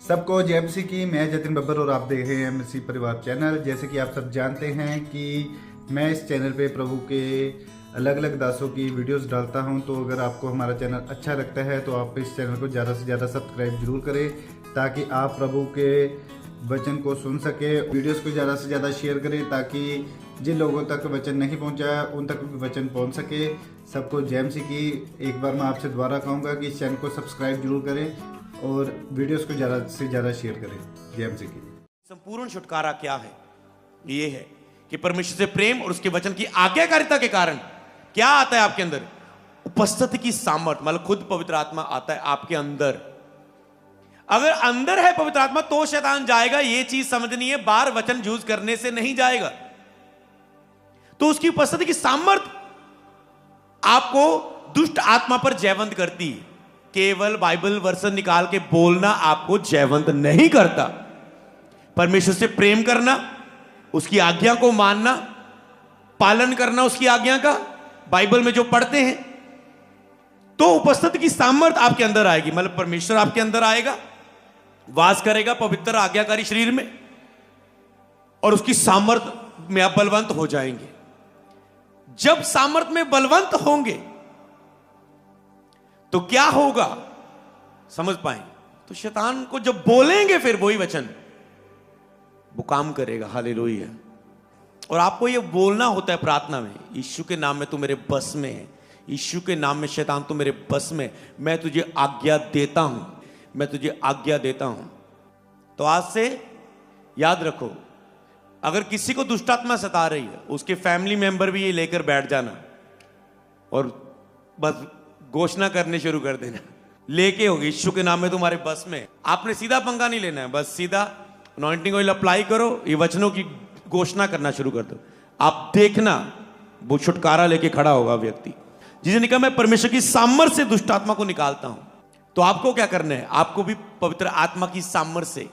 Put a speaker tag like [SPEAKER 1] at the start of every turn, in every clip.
[SPEAKER 1] सबको जय मसीह की। मैं जतिन बब्बर और आप देख रहे हैं मसीह परिवार चैनल। जैसे कि आप सब जानते हैं कि मैं इस चैनल पे प्रभु के अलग अलग दासों की वीडियोस डालता हूं, तो अगर आपको हमारा चैनल अच्छा लगता है तो आप इस चैनल को ज़्यादा से ज़्यादा सब्सक्राइब जरूर करें, ताकि आप प्रभु के वचन को सुन सके। वीडियोस को ज़्यादा से ज़्यादा शेयर करें, ताकि जिन लोगों तक वचन नहीं पहुंचा उन तक भी वचन पहुंच सके। सबको जय मसीह की। एक बार मैं आपसे दोबारा कहूँगा कि इस चैनल को सब्सक्राइब जरूर करें और वीडियोस को ज़्यादा से ज़्यादा शेयर करें। जय मसीह की।
[SPEAKER 2] संपूर्ण छुटकारा क्या है? ये है कि परमेश्वर से प्रेम और उसके वचन की आज्ञाकारिता के कारण क्या आता है आपके अंदर? उपस्थिति की सामर्थ, मतलब खुद पवित्र आत्मा आता है आपके अंदर। अगर अंदर है पवित्र आत्मा तो शैतान जाएगा, ये चीज समझनी है, बाहर वचन यूज करने से नहीं जाएगा। तो उसकी उपस्थिति की सामर्थ आपको दुष्ट आत्मा पर जयवंत करती है। केवल बाइबल वर्सन निकाल के बोलना आपको जयवंत नहीं करता। परमेश्वर से प्रेम करना, उसकी आज्ञा को मानना, पालन करना उसकी आज्ञा का, बाइबल में जो पढ़ते हैं, तो उपस्थिति की सामर्थ आपके अंदर आएगी। मतलब परमेश्वर आपके अंदर आएगा, वास करेगा पवित्र आज्ञाकारी शरीर में, और उसकी सामर्थ में आप बलवंत हो जाएंगे। जब सामर्थ में बलवंत होंगे तो क्या होगा समझ पाएंगे। तो शैतान को जब बोलेंगे फिर वही वचन वो काम करेगा। हालेलुया। और आपको ये बोलना होता है प्रार्थना में, यीशु के नाम में तू मेरे बस में है, यीशु के नाम में शैतान तू मेरे बस में, मैं तुझे आज्ञा देता हूं, मैं तुझे आज्ञा देता हूं। तो आज से याद रखो, अगर किसी को दुष्टात्मा सता रही है, उसके फैमिली मेंबर भी ये लेकर बैठ जाना और बस घोषणा करने शुरू कर देना, लेके होगी यीशु के नाम में तुम्हारे बस में। आपने सीधा पंगा नहीं लेना है, बस सीधा अनॉइंटिंग ऑयल अप्लाई करो, ये वचनों की घोषणा करना शुरू कर दो। आप देखना वो छुटकारा लेके खड़ा होगा व्यक्ति जिसने कहा मैं परमेश्वर की सामर्थ से दुष्ट आत्मा को निकालता हूं। तो आपको क्या करना है? आपको भी पवित्र आत्मा की सामर्थ से,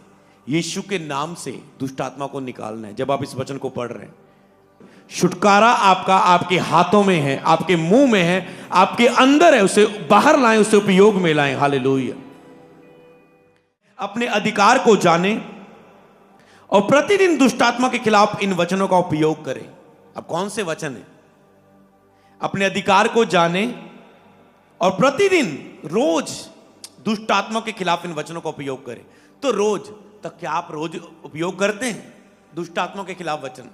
[SPEAKER 2] यीशु के नाम से दुष्ट आत्मा को निकालना है। जब आप इस वचन को पढ़ रहे हैं, छुटकारा आपका आपके हाथों में है, आपके मुंह में है, आपके अंदर है, उसे बाहर लाएं, उसे उपयोग में लाएं। हालेलुया। अपने अधिकार को जाने और प्रतिदिन दुष्ट आत्मा के खिलाफ इन वचनों का उपयोग करें। अब कौन से वचन है? अपने अधिकार को जाने और प्रतिदिन रोज दुष्ट आत्मा के खिलाफ इन वचनों का उपयोग करें। तो रोज तक क्या आप रोज उपयोग करते हैं दुष्ट आत्मा के खिलाफ वचन?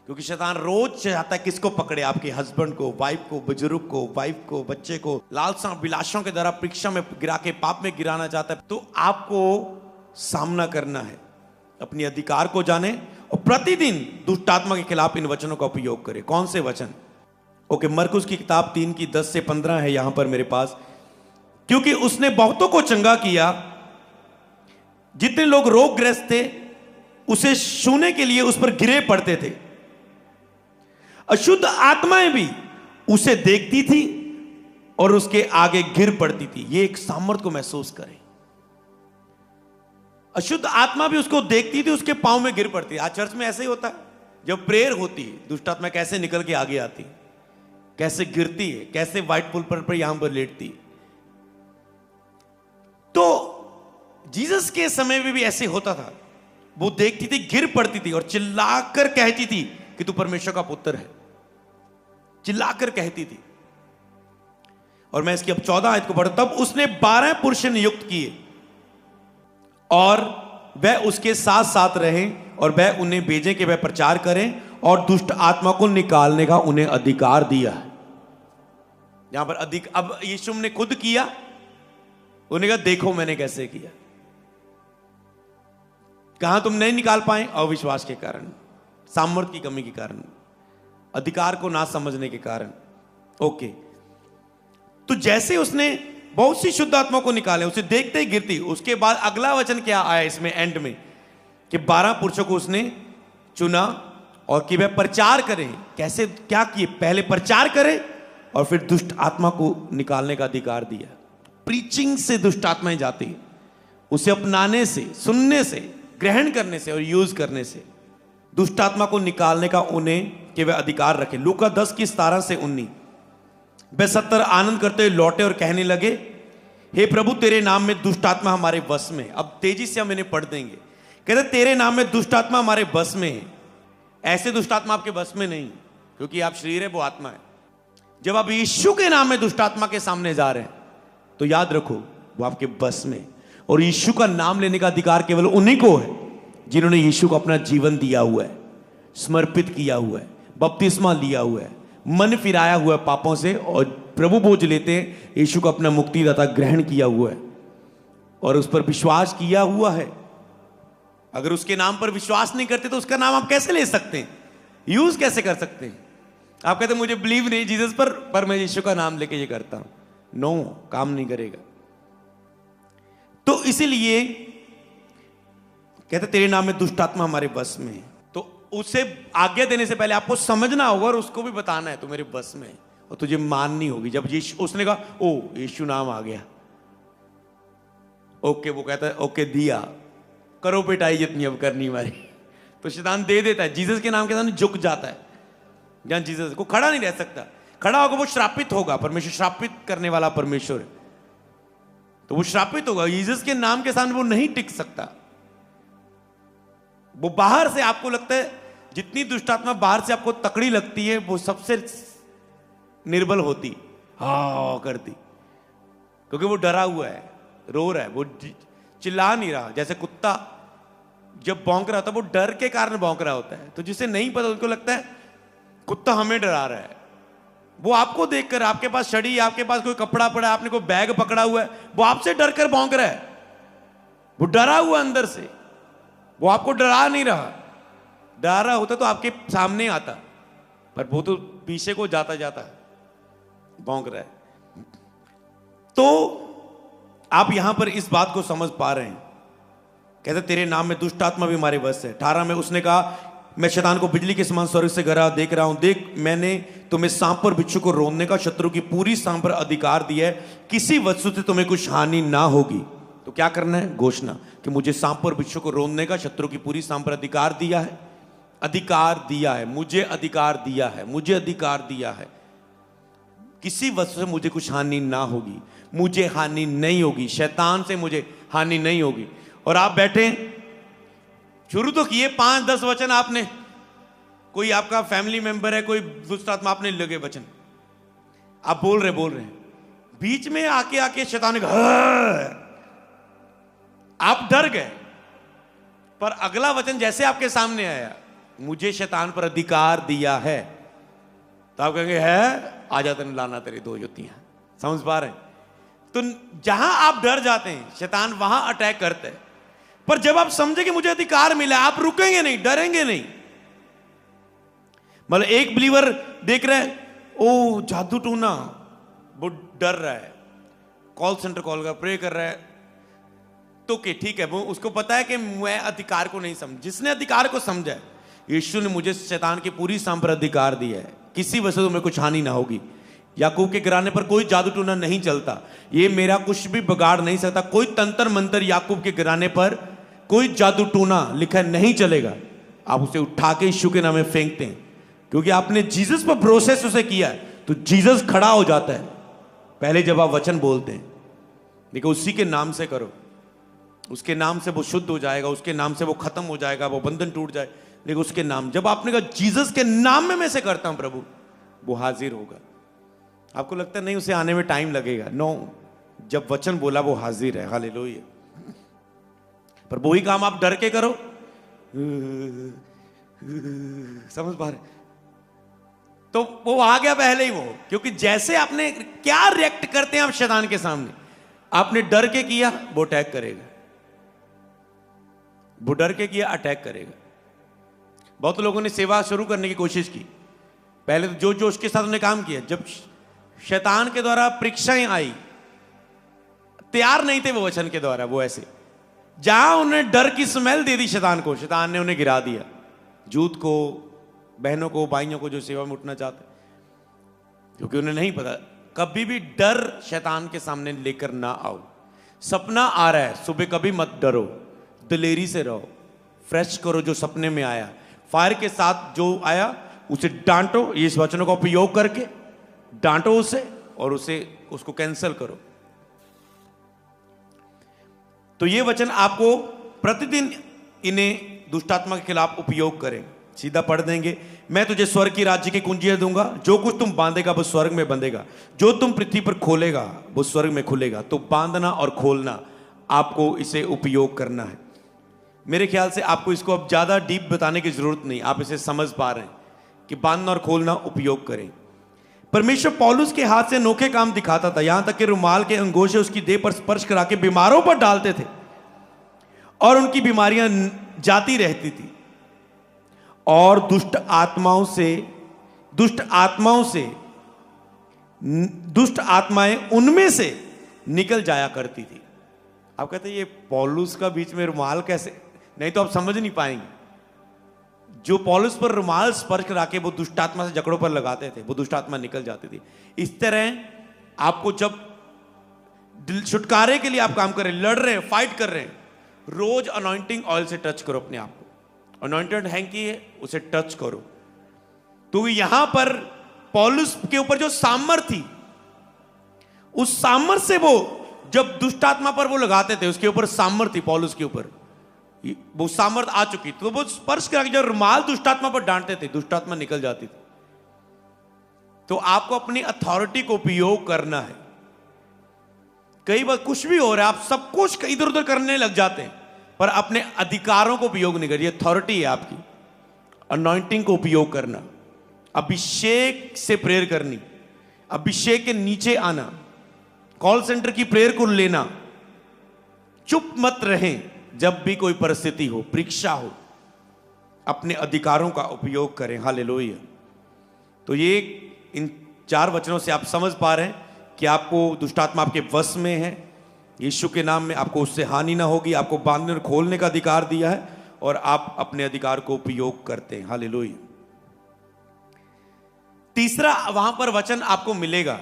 [SPEAKER 2] क्योंकि शैतान रोज चाहता है किसको पकड़े? आपके हस्बैंड को, वाइफ को, बुजुर्ग को, वाइफ को, बच्चे को लालसा विलासों के द्वारा परीक्षा में गिरा के पाप में गिराना चाहता है। तो आपको सामना करना है। अपने अधिकार को जाने और प्रतिदिन दुष्ट आत्मा के खिलाफ इन वचनों का उपयोग करें। कौन से वचन? ओके, मरकुस की किताब 3 की 10 से 15 है यहां पर मेरे पास। क्योंकि उसने बहुतों को चंगा किया, जितने लोग रोगग्रस्त थे उसे छूने के लिए उस पर गिरे पड़ते थे। अशुद्ध आत्माएं भी उसे देखती थी और उसके आगे गिर पड़ती थी। ये एक सामर्थ को महसूस करें। अशुद्ध आत्मा भी उसको देखती थी, उसके पांव में गिर पड़ती। आज चर्च में ऐसे ही होता है, जब प्रेयर होती है दुष्ट आत्मा कैसे निकल के आगे आती, कैसे गिरती है, कैसे व्हाइट पुल पर यहां पर लेटती। तो जीसस के समय में भी ऐसे होता था। वो देखती थी, गिर पड़ती थी और चिल्लाकर कहती थी कि तू परमेश्वर का पुत्र है, चिल्लाकर कहती थी। और मैं इसकी अब 14 आयत को पढ़ता। तब उसने 12 पुरुष नियुक्त किए और वह उसके साथ साथ रहे, और वह उन्हें भेजें कि वह प्रचार करें और दुष्ट आत्मा को निकालने का उन्हें अधिकार दिया है। यहां पर अब यीशु ने खुद किया, उन्हें कहा देखो मैंने कैसे किया। कहां तुम नहीं निकाल पाए? अविश्वास के कारण, सामर्थ्य की कमी के कारण, अधिकार को ना समझने के कारण। ओके, तो जैसे उसने बहुत सी शुद्ध आत्मा को निकाले, उसे देखते ही गिरती। उसके बाद अगला वचन क्या आया इसमें एंड में, कि 12 पुरुषों को उसने चुना और कि वह प्रचार करें। कैसे, क्या किए? पहले प्रचार करें और फिर दुष्ट आत्मा को निकालने का अधिकार दिया। प्रीचिंग से दुष्ट आत्माएं जाती है, उसे अपनाने से, सुनने से, ग्रहण करने से और यूज करने से दुष्ट आत्मा को निकालने का उन्हें कि वह अधिकार रखे। लूका 10 की 17 से 19। वे 70 आनंद करते हुए लौटे और कहने लगे हे प्रभु तेरे नाम में दुष्ट आत्मा हमारे बस में। अब तेजी से हम इन्हें पढ़ देंगे। कहते तेरे नाम में दुष्ट आत्मा हमारे बस में है। ऐसे दुष्ट आत्मा आपके बस में नहीं, क्योंकि आप शरीर है, वो आत्मा है। जब आप यीशु के नाम में दुष्ट आत्मा के सामने जा रहे हैं तो याद रखो वो आपके बस में। और यीशु का नाम लेने का अधिकार केवल उन्हीं को है जिन्होंने यीशु को अपना जीवन दिया हुआ है, समर्पित किया हुआ है, बपतिस्मा लिया हुआ है, मन फिराया हुआ है पापों से, और प्रभु बोझ लेते हैं यीशु को अपना मुक्तिदाता ग्रहण किया हुआ है और उस पर विश्वास किया हुआ है। अगर उसके नाम पर विश्वास नहीं करते तो उसका नाम आप कैसे ले सकते हैं, यूज कैसे कर सकते हैं? आप कहते मुझे बिलीव नहीं जीसस पर मैं यीशु का नाम लेके ये करता हूं, नो, काम नहीं करेगा। तो इसीलिए कहते तेरे नाम में दुष्ट आत्मा हमारे बस में है। तो उसे आज्ञा देने से पहले आपको समझना होगा और उसको भी बताना है तो मेरे बस में है, और तुझे माननी होगी। जब यीशु, उसने कहा ओ यीशु नाम आ गया, ओके, वो कहता है ओके दिया, करो पिटाई जितनी अब करनी हमारी। तो शैतान दे देता है, जीसस के नाम के सामने झुक जाता है। जहां जीसस को खड़ा नहीं रह सकता, खड़ा होगा वो श्रापित होगा। परमेश्वर श्रापित करने वाला परमेश्वर है, तो वो श्रापित होगा। जीसस के नाम के सामने वो नहीं टिक सकता। वो बाहर से आपको लगता है, जितनी दुष्ट आत्मा बाहर से आपको तकड़ी लगती है, वो सबसे निर्बल होती, हा करती, क्योंकि वो डरा हुआ है, रो रहा है, वो चिल्ला नहीं रहा। जैसे कुत्ता जब भौंक रहा होता है वो डर के कारण भौंक रहा होता है। तो जिसे नहीं पता उनको लगता है कुत्ता हमें डरा रहा है। वो आपको देखकर, आपके पास छड़ी, आपके पास कोई कपड़ा पड़ा है, आपने कोई बैग पकड़ा हुआ है, वो आपसे डर कर भौंक रहा है। वो डरा हुआ अंदर से, वो आपको डरा नहीं रहा। डरा रहा होता तो आपके सामने आता, पर वो तो पीछे को जाता जाता भौंक रहा है। तो आप यहां पर इस बात को समझ पा रहे हैं। कहते तेरे नाम में दुष्ट आत्मा भी हमारे बस है। 18 में उसने कहा मैं शैतान को बिजली के समान स्वर्ग से गिरा देख रहा हूं, देख मैंने तुम्हें सांप पर बिच्छू को रोनने का, शत्रु की पूरी सांप पर अधिकार दिया है, किसी वस्तु से तुम्हें कुछ हानि ना होगी। तो क्या करना है? घोषणा कि मुझे सांप पर बिच्छू को रोनने का, शत्रु की पूरी सांप पर अधिकार दिया है, अधिकार दिया है, मुझे अधिकार दिया है, मुझे अधिकार दिया है। किसी वस्तु से मुझे कुछ हानि ना होगी, मुझे हानि नहीं होगी, शैतान से मुझे हानि नहीं होगी। और आप बैठे, शुरू तो किए 5-10 वचन आपने, कोई आपका फैमिली मेंबर है, कोई दुष्ट आत्मा, आपने लगे वचन आप बोल रहे हैं, बीच में आके शैतान ने कहा, आप डर गए। पर अगला वचन जैसे आपके सामने आया, मुझे शैतान पर अधिकार दिया है, तो आप कहेंगे है, आ जाते हैं लाना तेरी 2 जुतियां। समझ पा रहे हैं? तो जहां आप डर जाते हैं शैतान वहां अटैक करता है। पर जब आप समझे कि मुझे अधिकार मिला, आप रुकेंगे नहीं, डरेंगे नहीं। मतलब एक बिलीवर देख रहा है, ओ जादू टूना, वो डर रहा है, कॉल सेंटर कॉल का प्रे कर रहा है, तो ठीक है, वो उसको पता है कि मैं अधिकार को नहीं समझ। जिसने अधिकार को समझा है, यीशु ने मुझे शैतान की पूरी सांप पर अधिकार दिया है, किसी वजह से तुम्हें कुछ हानि ना होगी। याकूब के गिराने पर कोई जादू टूना नहीं चलता, ये मेरा कुछ भी बिगाड़ नहीं सकता। कोई तंत्र मंत्र याकूब के गिराने पर, कोई जादू टूना लिखा नहीं चलेगा। आप उसे उठा के यीशु के नाम में फेंकते हैं, क्योंकि आपने जीसस पर प्रोसेस उसे किया है, तो जीसस खड़ा हो जाता है। पहले जब आप वचन बोलते हैं, देखो उसी के नाम से करो, उसके नाम से वो शुद्ध हो जाएगा, उसके नाम से वो खत्म हो जाएगा, वो बंधन टूट जाए। लेकिन उसके नाम, जब आपने कहा जीसस के नाम में मैं से करता हूं प्रभु, वो हाजिर होगा। आपको लगता है नहीं उसे आने में टाइम लगेगा, नो, जब वचन बोला वो हाजिर है। हालेलुया। पर वही काम आप डर के करो, समझ पा रहे? तो वो आ गया पहले ही वो, क्योंकि जैसे आपने क्या रिएक्ट करते हैं आप शैतान के सामने, आपने डर के किया वो अटैक करेगा, वो डर के किया अटैक करेगा। बहुत लोगों ने सेवा शुरू करने की कोशिश की, पहले तो जो उसके साथ उन्होंने काम किया, जब शैतान के द्वारा परीक्षाएं आई, तैयार नहीं थे वो वचन के द्वारा, वो ऐसे जहां उन्हें डर की स्मेल दे दी शैतान को, शैतान ने उन्हें गिरा दिया। जूत को, बहनों को, भाइयों को जो सेवा में उठना चाहते, क्योंकि उन्हें नहीं पता। कभी भी डर शैतान के सामने लेकर ना आओ। सपना आ रहा है सुबह, कभी मत डरो, दिलेरी से रहो, फ्रेश करो जो सपने में आया, फायर के साथ जो आया उसे डांटो, इस वचनों का उपयोग करके डांटो उसे, और उसको कैंसिल करो। तो ये वचन आपको प्रतिदिन इन्हें दुष्टात्मा के खिलाफ उपयोग करें। सीधा पढ़ देंगे। मैं तुझे स्वर्ग की राज्य की कुंजियां दूंगा, जो कुछ तुम बांधेगा वो स्वर्ग में बंधेगा, जो तुम पृथ्वी पर खोलेगा वो स्वर्ग में खुलेगा। तो बांधना और खोलना आपको इसे उपयोग करना है। मेरे ख्याल से आपको इसको अब ज्यादा डीप बताने की जरूरत नहीं, आप इसे समझ पा रहे हैं कि बांधना और खोलना उपयोग करें। परमेश्वर पौलुस के हाथ से अनोखे काम दिखाता था, यहां तक कि रुमाल के अंगोछे उसकी देह पर स्पर्श करा के बीमारों पर डालते थे और उनकी बीमारियां जाती रहती थी। और दुष्ट आत्माएं उनमें से निकल जाया करती थी। आप कहते हैं ये पौलुस का बीच में रुमाल कैसे, नहीं तो आप समझ नहीं पाएंगे। जो पौलुस पर रुमाल स्पर्श करा के वो दुष्टात्मा से जकड़ों पर लगाते थे, वो दुष्टात्मा निकल जाती थी। इस तरह आपको जब छुटकारे के लिए आप काम कर रहे हैं, लड़ रहे हैं, फाइट कर रहे हैं, रोज अनॉइंटिंग ऑयल से टच करो अपने आप को। अनॉइंटेड हैंकी है उसे टच करो। तो यहां पर पौलुस के ऊपर जो सामर्थ थी, उस सामर्थ से वो जब दुष्टात्मा पर वो लगाते थे, उसके ऊपर सामर्थ थी, पौलुस के ऊपर वो सामर्थ आ चुकी। तो वो स्पर्श करके जब रुमाल दुष्टात्मा पर डांटते थे, दुष्टात्मा निकल जाती थी। तो आपको अपनी अथॉरिटी को उपयोग करना है। कई बार कुछ भी हो रहा है, आप सब कुछ इधर उधर करने लग जाते हैं, पर अपने अधिकारों को उपयोग नहीं करिए। अथॉरिटी है आपकी, अनॉइंटिंग को उपयोग करना, अभिषेक से प्रेयर करनी, अभिषेक के नीचे आना, कॉल सेंटर की प्रेयर को लेना, चुप मत रहें जब भी कोई परिस्थिति हो, परीक्षा हो, अपने अधिकारों का उपयोग करें। हालेलुया। तो ये इन 4 वचनों से आप समझ पा रहे हैं कि आपको दुष्टात्मा आपके वश में है। यीशु के नाम में आपको उससे हानि ना होगी। आपको बांधने और खोलने का अधिकार दिया है और आप अपने अधिकार को उपयोग करते हैं। हालेलुया। तीसरा वहां पर वचन आपको मिलेगा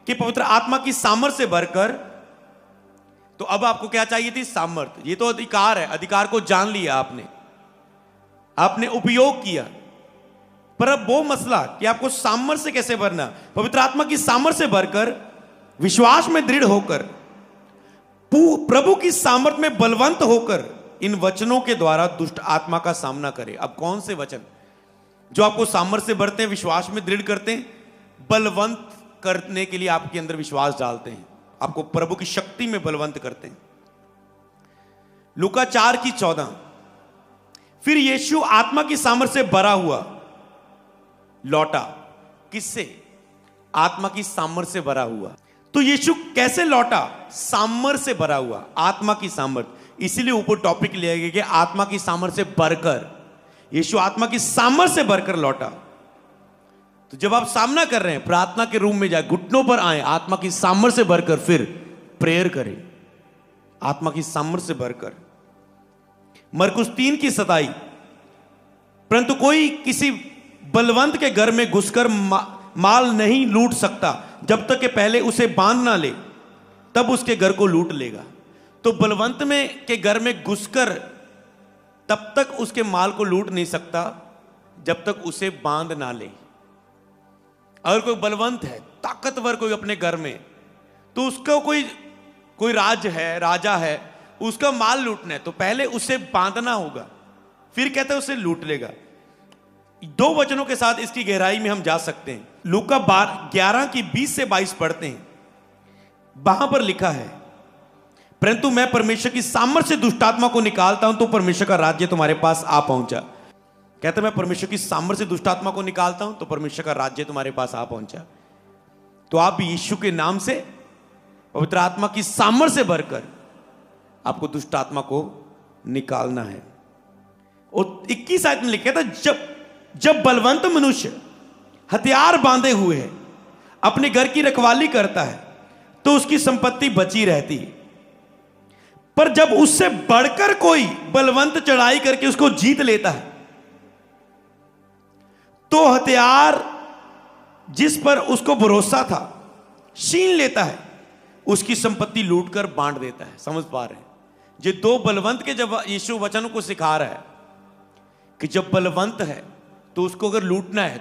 [SPEAKER 2] कि पवित्र आत्मा की सामर्थ से भरकर। तो अब आपको क्या चाहिए थी? सामर्थ। ये तो अधिकार है, अधिकार को जान लिया आपने उपयोग किया। पर अब वो मसला कि आपको सामर्थ से कैसे भरना। पवित्र आत्मा की सामर्थ से भरकर विश्वास में दृढ़ होकर, प्रभु की सामर्थ में बलवंत होकर इन वचनों के द्वारा दुष्ट आत्मा का सामना करें। अब कौन से वचन जो आपको सामर्थ से भरते हैं, विश्वास में दृढ़ करते हैं, बलवंत करने के लिए आपके अंदर विश्वास डालते हैं, आपको प्रभु की शक्ति में बलवंत करते हैं। लूका 4:14। फिर यीशु आत्मा की सामर्थ से भरा हुआ लौटा। किससे? आत्मा की सामर्थ से भरा हुआ। तो यीशु कैसे लौटा? सामर्थ से भरा हुआ, आत्मा की सामर्थ। इसीलिए ऊपर टॉपिक लिया गया कि आत्मा की सामर्थ से भरकर। यीशु आत्मा की सामर्थ से भरकर लौटा। तो जब आप सामना कर रहे हैं, प्रार्थना के रूम में जाए, घुटनों पर आए, आत्मा की सामर्थ से भरकर फिर प्रेयर करें, आत्मा की सामर्थ से भरकर। मरकुस 3:27। परंतु कोई किसी बलवंत के घर में घुसकर माल नहीं लूट सकता जब तक कि पहले उसे बांध ना ले, तब उसके घर को लूट लेगा। तो बलवंत में के घर में घुसकर तब तक उसके माल को लूट नहीं सकता जब तक उसे बांध ना ले। अगर कोई बलवंत है, ताकतवर कोई अपने घर में, तो उसका कोई राजा है, उसका माल लूटना है तो पहले उसे बांधना होगा, फिर कहते हैं उसे लूट लेगा। 2 वचनों के साथ इसकी गहराई में हम जा सकते हैं। लूका 11:20-22 पढ़ते हैं। वहां पर लिखा है, परंतु मैं परमेश्वर की सामर्थ से दुष्टात्मा को निकालता हूं तो परमेश्वर का राज्य तुम्हारे पास आ पहुंचा। कहते मैं परमेश्वर की सामर्थ से दुष्टात्मा को निकालता हूं तो परमेश्वर का राज्य तुम्हारे पास आ पहुंचा। तो आप यीशु के नाम से पवित्र आत्मा की सामर्थ से भरकर आपको दुष्टात्मा को निकालना है। और 21 आयत में लिखा था, जब बलवंत मनुष्य हथियार बांधे हुए है अपने घर की रखवाली करता है तो उसकी संपत्ति बची रहती है, पर जब उससे बढ़कर कोई बलवंत चढ़ाई करके उसको जीत लेता है तो हथियार जिस पर उसको भरोसा था छीन लेता है, उसकी संपत्ति लूटकर बांट देता है। समझ पा रहे हैं? ये 2 बलवंत के जब यीशु वचन को सिखा रहा है कि जब बलवंत है तो उसको अगर लूटना है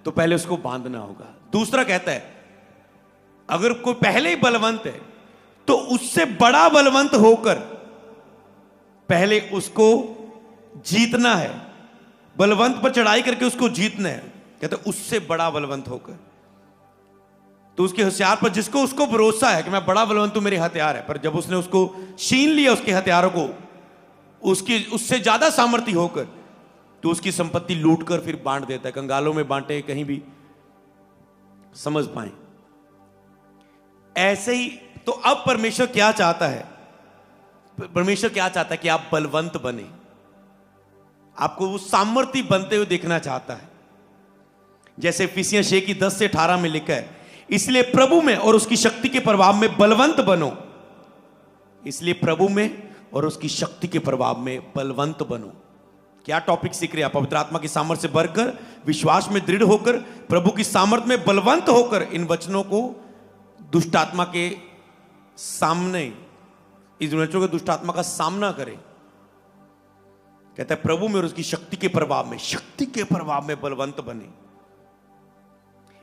[SPEAKER 2] तो पहले उसको बांधना होगा। दूसरा कहता है अगर कोई पहले ही बलवंत है तो उससे बड़ा बलवंत होकर पहले उसको जीतना है, बलवंत पर चढ़ाई करके उसको जीतना है। कहते उससे बड़ा बलवंत होकर। तो उसके हथियार पर जिसको उसको भरोसा है कि मैं बड़ा बलवंत हूं, मेरे हथियार है, पर जब उसने उसको छीन लिया उसके हथियारों को, उसकी उससे ज्यादा सामर्थ्य होकर, तो उसकी संपत्ति लूट कर फिर बांट देता है। कंगालों में बांटे, कहीं भी समझ पाए। ऐसे ही तो अब परमेश्वर क्या चाहता है? परमेश्वर क्या चाहता है कि आप बलवंत बने, आपको वो सामर्थ्य बनते हुए देखना चाहता है। जैसे इफिसियों 6 की 10 से 18 में लिखा है, इसलिए प्रभु में और उसकी शक्ति के प्रभाव में बलवंत बनो। इसलिए प्रभु में और उसकी शक्ति के प्रभाव में बलवंत बनो। क्या टॉपिक सीख रहे हैं आप? पवित्र आत्मा की सामर्थ्य से भरकर, विश्वास में दृढ़ होकर, प्रभु की सामर्थ्य में बलवंत होकर इन वचनों को दुष्ट आत्मा के सामने, इस वचनों को दुष्ट आत्मा का सामना करें। कहता है प्रभु में और उसकी शक्ति के प्रभाव में, शक्ति के प्रभाव में बलवंत बने।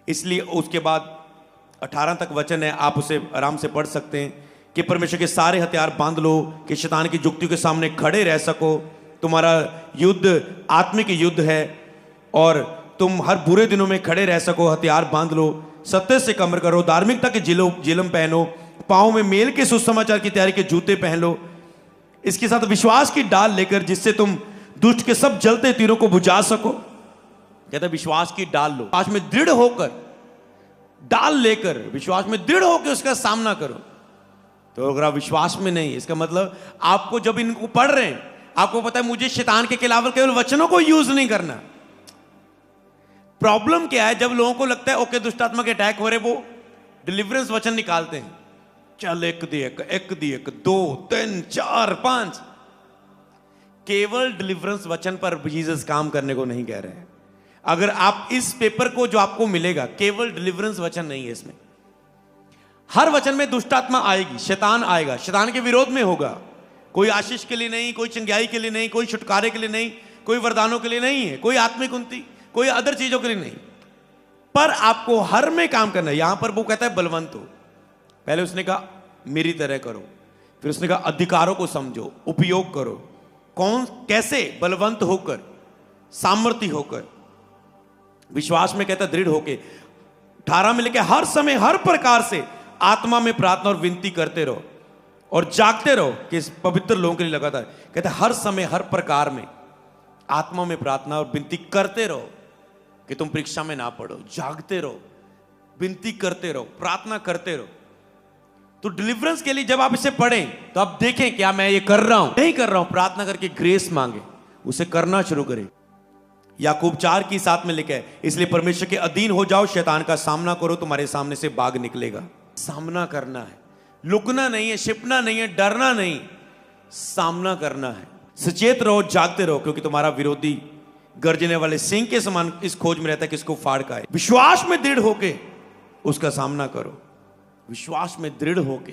[SPEAKER 2] इसलिए उसके बाद 18 तक वचन है, आप उसे आराम से पढ़ सकते हैं कि परमेश्वर के सारे हथियार बांध लो कि शैतान की जुक्तियों के सामने खड़े रह सको। तुम्हारा युद्ध आत्मिक युद्ध है और तुम हर बुरे दिनों में खड़े रह सको। हथियार बांध लो, सत्य से कमर करो, धार्मिकता के जिलम पहनो, पांव में मेल के सुसमाचार की तैयारी के जूते पहन लो। इसके साथ विश्वास की डाल लेकर, जिससे तुम दुष्ट के सब जलते तीरों को बुझा सको। कहता विश्वास की डाल लो, विश्वास में दृढ़ होकर, डाल लेकर विश्वास में दृढ़ होकर उसका सामना करो। तो अगर आप विश्वास में नहीं, इसका मतलब आपको जब इनको पढ़ रहे हैं, आपको पता है मुझे शैतान के खिलाफ केवल वचनों को यूज नहीं करना। प्रॉब्लम क्या है? जब लोगों को लगता है ओके दुष्ट आत्मा के अटैक हो रहे, वो डिलीवरेंस वचन निकालते हैं। चल एक दी एक 2 3 4 5। केवल डिलीवरेंस वचन पर जीसस काम करने को नहीं कह रहे हैं। अगर आप इस पेपर को जो आपको मिलेगा, केवल डिलीवरेंस वचन नहीं है इसमें। हर वचन में दुष्ट आत्मा आएगी, शैतान आएगा, शैतान के विरोध में होगा। कोई आशीष के लिए नहीं, कोई चंगाई के लिए नहीं, कोई छुटकारे के लिए नहीं, कोई वरदानों के लिए नहीं है, कोई आत्मिक उन्नति, कोई अदर चीजों के लिए नहीं। पर आपको हर में काम करना है। यहां पर वो कहता है बलवंत हो। पहले उसने कहा मेरी तरह करो, फिर उसने कहा अधिकारों को समझो, उपयोग करो। कौन कैसे? बलवंत होकर, सामर्थ्य होकर, विश्वास में कहता दृढ़ होकर। 18 में लिखे हर समय हर प्रकार से आत्मा में प्रार्थना और विनती करते रहो और जागते रहो कि इस पवित्र लोगों के लिए लगातार। कहते हर समय हर प्रकार में आत्मा में प्रार्थना और विनती करते रहो कि तुम परीक्षा में ना पड़ो। जागते रहो, विनती करते रहो, प्रार्थना करते रहो। तो डिलीवरेंस के लिए जब आप इसे पढ़ें तो आप देखें क्या मैं ये कर रहा हूं, नहीं कर रहा हूं, प्रार्थना करके ग्रेस मांगे, उसे करना शुरू करें। याकूब 4:7 में लिखा है, इसलिए परमेश्वर के अधीन हो जाओ, शैतान का सामना करो, तुम्हारे सामने से भाग निकलेगा। सामना करना है, लुकना नहीं है, छिपना नहीं है, डरना नहीं, सामना करना है। सचेत रहो, जागते रहो, क्योंकि तुम्हारा विरोधी गर्जने वाले सिंह के समान इस खोज में रहता है कि इसको फाड़ खाए। विश्वास में दृढ़ होके उसका सामना करो, विश्वास में दृढ़ होके।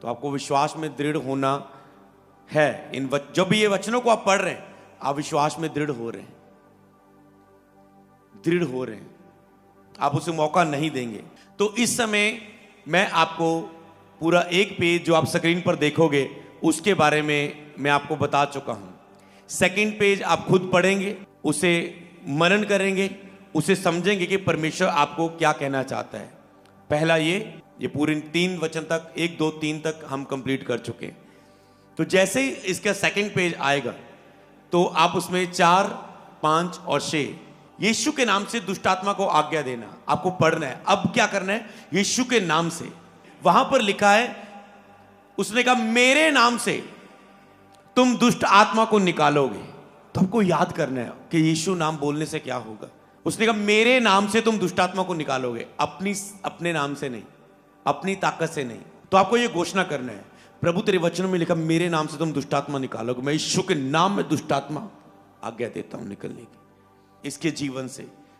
[SPEAKER 2] तो आपको विश्वास में दृढ़ होना है। जब ये वचनों को आप पढ़ रहे हैं, आप विश्वास में दृढ़ हो रहे हैं, दृढ़ हो रहे हैं, आप उसे मौका नहीं देंगे। तो इस समय मैं आपको पूरा एक पेज जो आप स्क्रीन पर देखोगे उसके बारे में मैं आपको बता चुका हूं। सेकंड पेज आप खुद पढ़ेंगे, उसे मनन करेंगे, उसे समझेंगे कि परमेश्वर आपको क्या कहना चाहता है। पहला ये पूरे 3 वचन तक, 1 2 3 तक हम कंप्लीट कर चुके हैं। तो जैसे ही इसका सेकंड पेज आएगा तो आप उसमें 4 5 और 6 यीशु के नाम से दुष्ट आत्मा को आज्ञा देना आपको पढ़ना है। अब क्या करना है? यीशु के नाम से। वहां पर लिखा है, उसने कहा मेरे नाम से तुम दुष्ट आत्मा को निकालोगे। तो हमको याद करना है कि यीशु नाम बोलने से क्या होगा। उसने कहा मेरे नाम से तुम दुष्ट आत्मा को निकालोगे, अपने नाम से नहीं, अपनी ताकत से नहीं। तो आपको यह घोषणा करना है, प्रभु तेरे वचनों में लिखा मेरे नाम से तुम दुष्ट आत्मा निकालोगे। मैं यीशु के नाम में दुष्ट आत्मा आज्ञा देता हूं निकलने की इसके जीवन से।